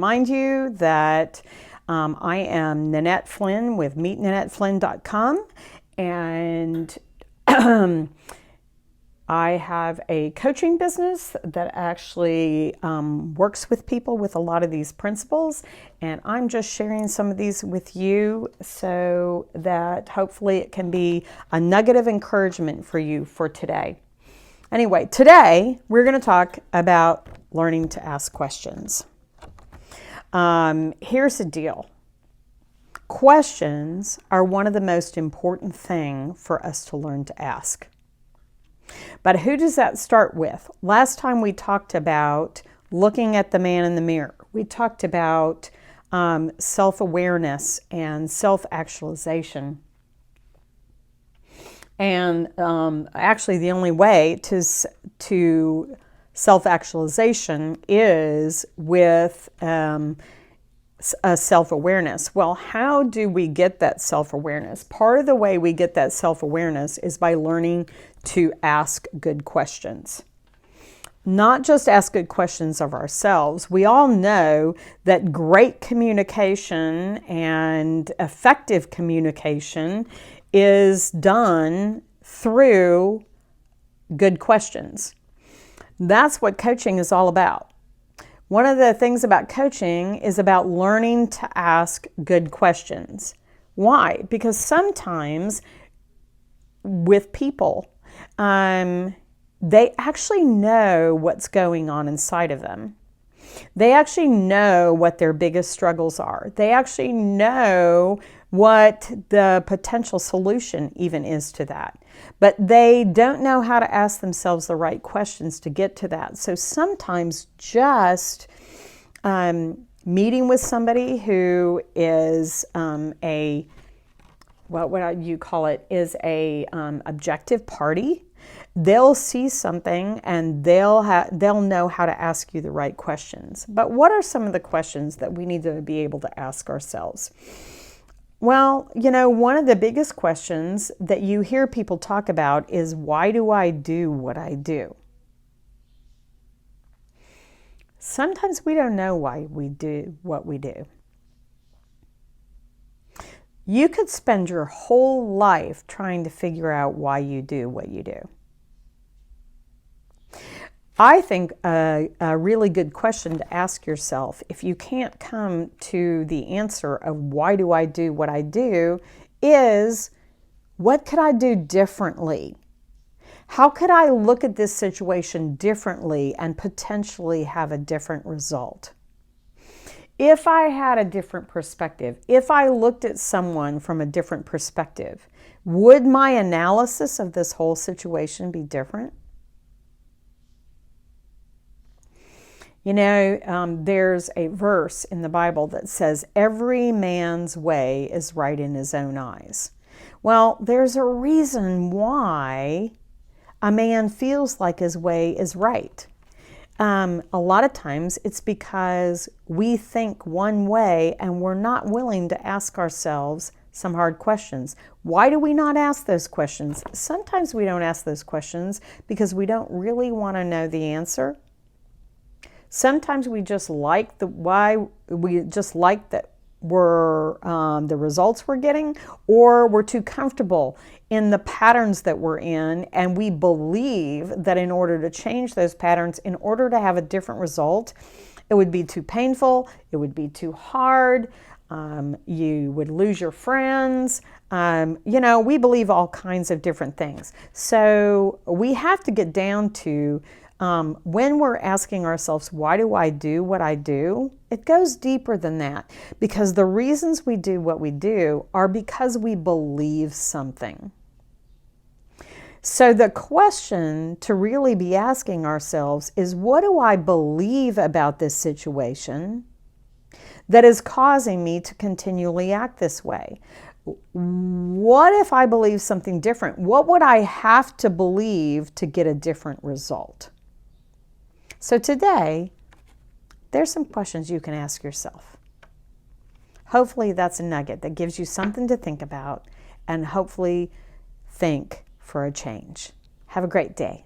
remind you that I am Nanette Flynn with meetnanetteflynn.com, and I have a coaching business that actually works with people with a lot of these principles, and I'm just sharing some of these with you so that hopefully it can be a nugget of encouragement for you for today. Anyway, today we're going to talk about learning to ask questions. Here's the deal. Questions are one of the most important things for us to learn to ask. But who does that start with? Last time we talked about looking at the man in the mirror. We talked about self-awareness and self-actualization. And actually the only way to self-actualization is with a self-awareness. Well, how do we get that self-awareness? Part of the way we get that self-awareness is by learning to ask good questions. Not just ask good questions of ourselves. We all know that great communication and effective communication is done through good questions. That's what coaching is all about. One of the things about coaching is about learning to ask good questions. Why? Because sometimes with people, they actually know what's going on inside of them. They actually know what their biggest struggles are. They actually know what the potential solution even is to that. But they don't know how to ask themselves the right questions to get to that. So sometimes just meeting with somebody who is what would you call it, is a objective party, they'll see something and they'll know how to ask you the right questions. But what are some of the questions that we need to be able to ask ourselves? Well, one of the biggest questions that you hear people talk about is, why do I do what I do? Sometimes we don't know why we do what we do. You could spend your whole life trying to figure out why you do what you do. I think a really good question to ask yourself, if you can't come to the answer of why do I do what I do, is what could I do differently? How could I look at this situation differently and potentially have a different result? If I had a different perspective, if I looked at someone from a different perspective, would my analysis of this whole situation be different? There's a verse in the Bible that says, every man's way is right in his own eyes. Well, there's a reason why a man feels like his way is right. A lot of times it's because we think one way and we're not willing to ask ourselves some hard questions. Why do we not ask those questions? Sometimes we don't ask those questions because we don't really want to know the answer. Sometimes we just like the results we're getting, or we're too comfortable in the patterns that we're in, and we believe that in order to change those patterns, in order to have a different result, it would be too painful, it would be too hard, you would lose your friends. We believe all kinds of different things. So we have to get down to when we're asking ourselves, why do I do what I do? It goes deeper than that, because the reasons we do what we do are because we believe something. So the question to really be asking ourselves is, what do I believe about this situation that is causing me to continually act this way? What if I believe something different? What would I have to believe to get a different result? So today, there's some questions you can ask yourself. Hopefully that's a nugget that gives you something to think about, and hopefully think for a change. Have a great day.